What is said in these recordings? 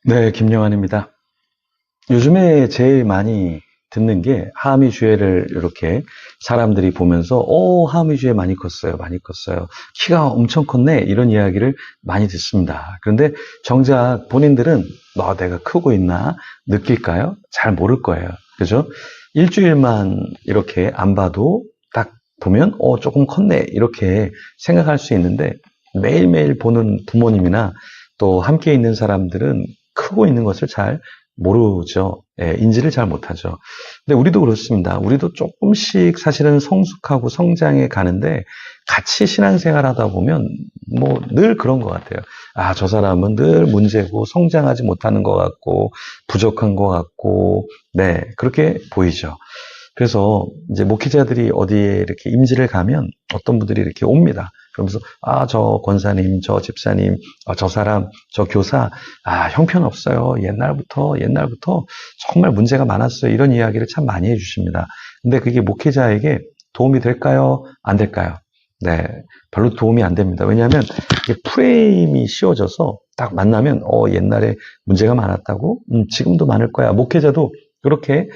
네, 김영환입니다. 요즘에 제일 많이 듣는 게 하미주애를 이렇게 사람들이 보면서 하미주애 많이 컸어요, 많이 컸어요. 키가 엄청 컸네 이런 이야기를 많이 듣습니다. 그런데 정작 본인들은 내가 크고 있나 느낄까요? 잘 모를 거예요. 그죠? 일주일만 이렇게 안 봐도 딱 보면 조금 컸네 이렇게 생각할 수 있는데 매일매일 보는 부모님이나 또 함께 있는 사람들은 크고 있는 것을 잘 모르죠. 예, 인지를 잘 못하죠. 근데 우리도 그렇습니다. 우리도 조금씩 사실은 성숙하고 성장해 가는데 같이 신앙생활 하다 보면 뭐 늘 그런 것 같아요. 아, 저 사람은 늘 문제고 성장하지 못하는 것 같고 부족한 것 같고 네, 그렇게 보이죠. 그래서 이제 목회자들이 어디에 이렇게 임지를 가면 어떤 분들이 이렇게 옵니다. 그러면서 저 권사님, 저 집사님, 저 사람, 저 교사, 형편없어요. 옛날부터 정말 문제가 많았어요. 이런 이야기를 참 많이 해주십니다. 근데 그게 목회자에게 도움이 될까요? 안 될까요? 네, 별로 도움이 안 됩니다. 왜냐하면 이게 프레임이 씌워져서 딱 만나면 옛날에 문제가 많았다고? 지금도 많을 거야. 목회자도 그렇게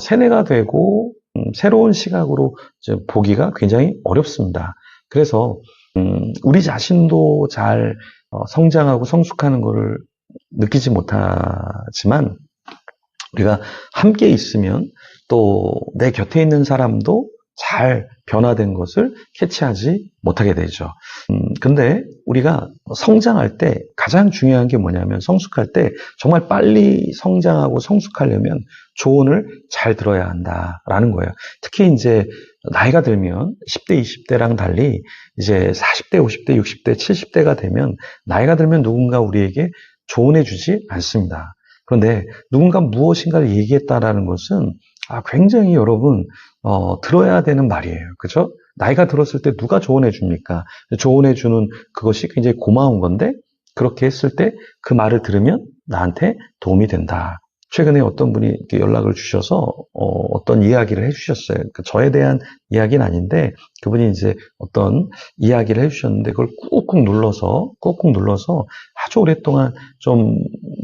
세뇌가 되고 새로운 시각으로 이제 보기가 굉장히 어렵습니다. 그래서 우리 자신도 잘 성장하고 성숙하는 것을 느끼지 못하지만 우리가 함께 있으면 또 내 곁에 있는 사람도 잘 변화된 것을 캐치하지 못하게 되죠. 근데 우리가 성장할 때 가장 중요한 게 뭐냐면 성숙할 때 정말 빨리 성장하고 성숙하려면 조언을 잘 들어야 한다라는 거예요. 특히 이제 나이가 들면 10대, 20대랑 달리 이제 40대, 50대, 60대, 70대가 되면 나이가 들면 누군가 우리에게 조언해 주지 않습니다. 그런데 누군가 무엇인가를 얘기했다라는 것은 굉장히 여러분 들어야 되는 말이에요. 그죠? 나이가 들었을 때 누가 조언해 줍니까? 조언해 주는 그것이 굉장히 고마운 건데 그렇게 했을 때 그 말을 들으면 나한테 도움이 된다. 최근에 어떤 분이 이렇게 연락을 주셔서 어떤 이야기를 해주셨어요. 그러니까 저에 대한 이야기는 아닌데 그분이 이제 어떤 이야기를 해주셨는데 그걸 꾹꾹 눌러서 아주 오랫동안 좀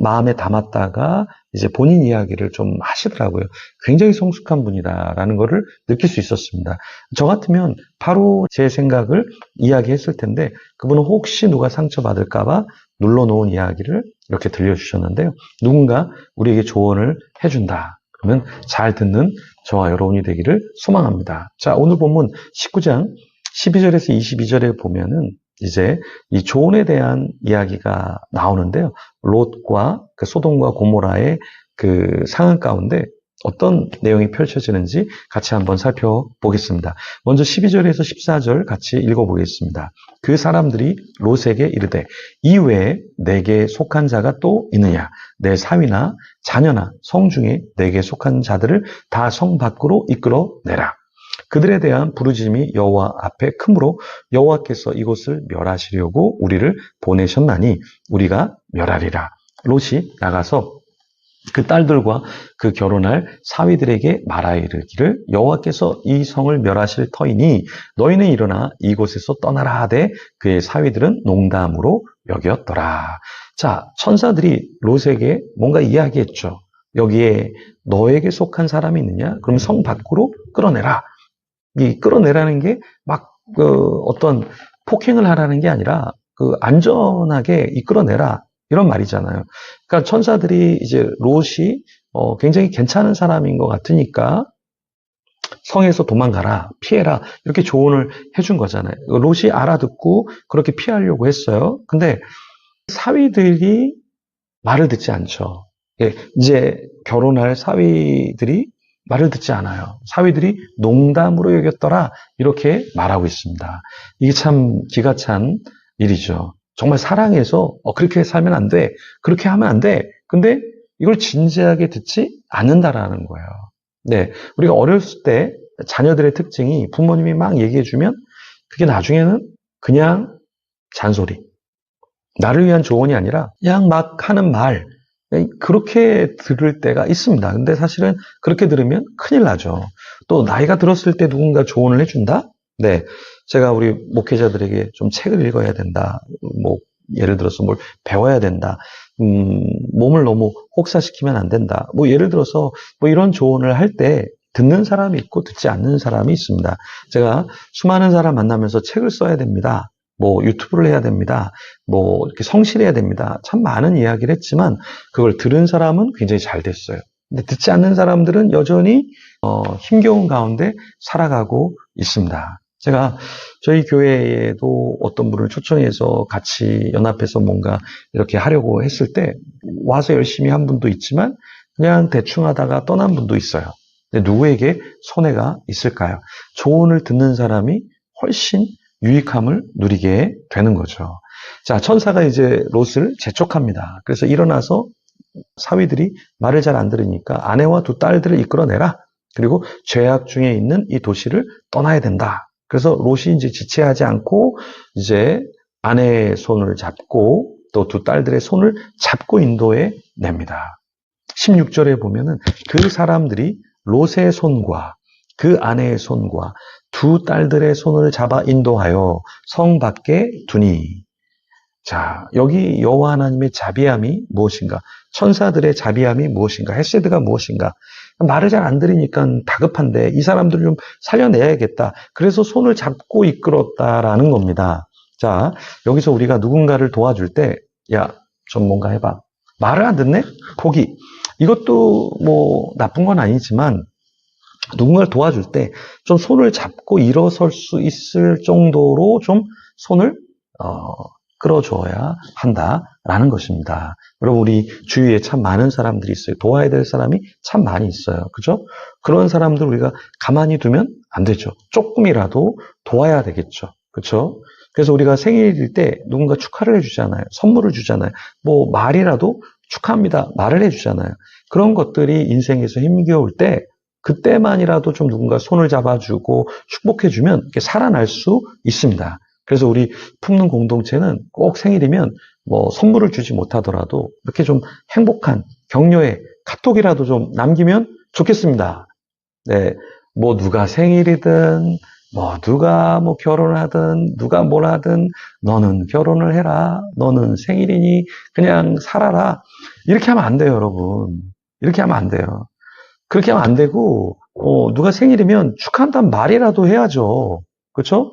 마음에 담았다가 이제 본인 이야기를 좀 하시더라고요. 굉장히 성숙한 분이다라는 거를 느낄 수 있었습니다. 저 같으면 바로 제 생각을 이야기했을 텐데 그분은 혹시 누가 상처받을까봐 눌러놓은 이야기를 이렇게 들려주셨는데요. 누군가 우리에게 조언을 해준다. 그러면 잘 듣는 저와 여러분이 되기를 소망합니다. 자, 오늘 본문 19장 12절에서 22절에 보면은 이제 이 조언에 대한 이야기가 나오는데요. 롯과 그 소돔과 고모라의 그 상황 가운데 어떤 내용이 펼쳐지는지 같이 한번 살펴보겠습니다. 먼저 12절에서 14절 같이 읽어보겠습니다. 그 사람들이 롯에게 이르되 이외에 내게 속한 자가 또 있느냐? 내 사위나 자녀나 성 중에 내게 속한 자들을 다 성 밖으로 이끌어내라. 그들에 대한 부르짖음이 여호와 앞에 크므로 여호와께서 이곳을 멸하시려고 우리를 보내셨나니 우리가 멸하리라. 롯이 나가서 그 딸들과 그 결혼할 사위들에게 말하 이르기를 여호와께서 이 성을 멸하실 터이니 너희는 일어나 이곳에서 떠나라 하되 그의 사위들은 농담으로 여겼더라. 자, 천사들이 롯에게 뭔가 이야기했죠. 여기에 너에게 속한 사람이 있느냐? 그럼 성 밖으로 끌어내라. 이 끌어내라는 게 막 어떤 폭행을 하라는 게 아니라 안전하게 이끌어내라. 이런 말이잖아요. 그러니까 천사들이 이제 롯이 굉장히 괜찮은 사람인 것 같으니까 성에서 도망가라, 피해라 이렇게 조언을 해준 거잖아요. 롯이 알아듣고 그렇게 피하려고 했어요. 근데 사위들이 말을 듣지 않죠. 예, 이제 결혼할 사위들이 말을 듣지 않아요. 사위들이 농담으로 여겼더라 이렇게 말하고 있습니다. 이게 참 기가 찬 일이죠. 정말 사랑해서 그렇게 살면 안 돼. 그렇게 하면 안 돼. 근데 이걸 진지하게 듣지 않는다라는 거예요. 네, 우리가 어렸을 때 자녀들의 특징이 부모님이 막 얘기해주면 그게 나중에는 그냥 잔소리. 나를 위한 조언이 아니라 그냥 막 하는 말. 그렇게 들을 때가 있습니다. 근데 사실은 그렇게 들으면 큰일 나죠. 또 나이가 들었을 때 누군가 조언을 해준다? 네. 제가 우리 목회자들에게 좀 책을 읽어야 된다. 뭐, 예를 들어서 뭘 배워야 된다. 몸을 너무 혹사시키면 안 된다. 뭐 예를 들어서 뭐 이런 조언을 할 때 듣는 사람이 있고 듣지 않는 사람이 있습니다. 제가 수많은 사람 만나면서 책을 써야 됩니다. 뭐 유튜브를 해야 됩니다. 뭐 이렇게 성실해야 됩니다. 참 많은 이야기를 했지만 그걸 들은 사람은 굉장히 잘 됐어요. 근데 듣지 않는 사람들은 여전히 힘겨운 가운데 살아가고 있습니다. 제가 저희 교회에도 어떤 분을 초청해서 같이 연합해서 뭔가 이렇게 하려고 했을 때 와서 열심히 한 분도 있지만 그냥 대충 하다가 떠난 분도 있어요. 근데 누구에게 손해가 있을까요? 조언을 듣는 사람이 훨씬 유익함을 누리게 되는 거죠. 자, 천사가 이제 롯을 재촉합니다. 그래서 일어나서 사위들이 말을 잘 안 들으니까 아내와 두 딸들을 이끌어내라. 그리고 죄악 중에 있는 이 도시를 떠나야 된다. 그래서 롯이 이제 지체하지 않고 이제 아내의 손을 잡고 또 두 딸들의 손을 잡고 인도해 냅니다. 16절에 보면은 그 사람들이 롯의 손과 그 아내의 손과 두 딸들의 손을 잡아 인도하여 성 밖에 두니. 자, 여기 여호와 하나님의 자비함이 무엇인가? 천사들의 자비함이 무엇인가? 헤세드가 무엇인가? 말을 잘 안 들으니까 다급한데 이 사람들을 좀 살려내야겠다. 그래서 손을 잡고 이끌었다라는 겁니다. 자, 여기서 우리가 누군가를 도와줄 때, 야, 좀 뭔가 해봐. 말을 안 듣네? 포기. 이것도 뭐 나쁜 건 아니지만 누군가를 도와줄 때 좀 손을 잡고 일어설 수 있을 정도로 좀 손을 끌어줘야 한다라는 것입니다. 여러분, 우리 주위에 참 많은 사람들이 있어요. 도와야 될 사람이 참 많이 있어요. 그죠? 그런 사람들 우리가 가만히 두면 안 되죠. 조금이라도 도와야 되겠죠. 그렇죠? 그래서 우리가 생일일 때 누군가 축하를 해주잖아요. 선물을 주잖아요. 뭐 말이라도 축하합니다. 말을 해주잖아요. 그런 것들이 인생에서 힘겨울 때 그때만이라도 좀 누군가 손을 잡아주고 축복해주면 이렇게 살아날 수 있습니다. 그래서 우리 품는 공동체는 꼭 생일이면 뭐 선물을 주지 못하더라도 이렇게 좀 행복한 격려의 카톡이라도 좀 남기면 좋겠습니다. 네, 뭐 누가 생일이든 뭐 누가 뭐 결혼을 하든 누가 뭘 하든 너는 결혼을 해라. 너는 생일이니 그냥 살아라. 이렇게 하면 안 돼요, 여러분. 이렇게 하면 안 돼요. 그렇게 하면 안 되고 누가 생일이면 축하한다는 말이라도 해야죠. 그렇죠?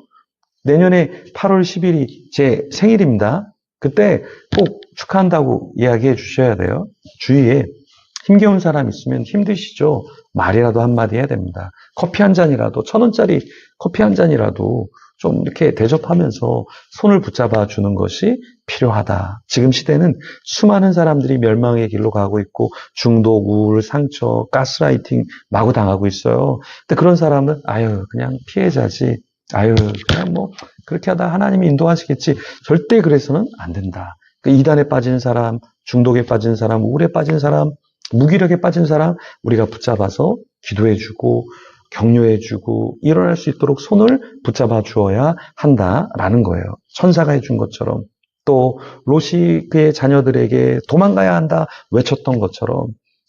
내년에 8월 10일이 제 생일입니다. 그때 꼭 축하한다고 이야기해 주셔야 돼요. 주위에 힘겨운 사람 있으면 힘드시죠? 말이라도 한마디 해야 됩니다. 커피 한 잔이라도, 1,000원짜리 커피 한 잔이라도 좀 이렇게 대접하면서 손을 붙잡아 주는 것이 필요하다. 지금 시대는 수많은 사람들이 멸망의 길로 가고 있고 중독, 우울, 상처, 가스라이팅 마구 당하고 있어요. 근데 그런 사람은 아유 그냥 피해자지. 아유 그냥 뭐 그렇게 하다 하나님이 인도하시겠지. 절대 그래서는 안 된다. 그 이단에 빠진 사람, 중독에 빠진 사람, 우울에 빠진 사람, 무기력에 빠진 사람 우리가 붙잡아서 기도해주고 격려해주고 일어날 수 있도록 손을 붙잡아 주어야 한다라는 거예요. 천사가 해준 것처럼 또 롯이 그의 자녀들에게 도망가야 한다 외쳤던 것처럼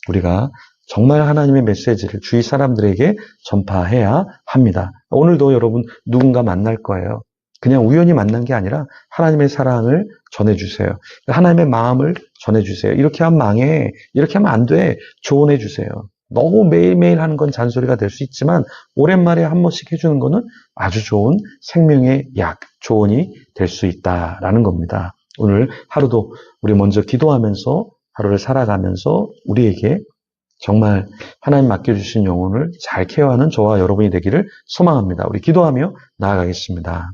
우리가 정말 하나님의 메시지를 주위 사람들에게 전파해야 합니다. 오늘도 여러분 누군가 만날 거예요. 그냥 우연히 만난 게 아니라 하나님의 사랑을 전해주세요. 하나님의 마음을 전해주세요. 이렇게 하면 망해. 이렇게 하면 안 돼. 조언해주세요. 너무 매일매일 하는 건 잔소리가 될 수 있지만 오랜만에 한 번씩 해주는 거는 아주 좋은 생명의 약, 조언이 될 수 있다라는 겁니다. 오늘 하루도 우리 먼저 기도하면서 하루를 살아가면서 우리에게 정말 하나님 맡겨주신 영혼을 잘 케어하는 저와 여러분이 되기를 소망합니다. 우리 기도하며 나아가겠습니다.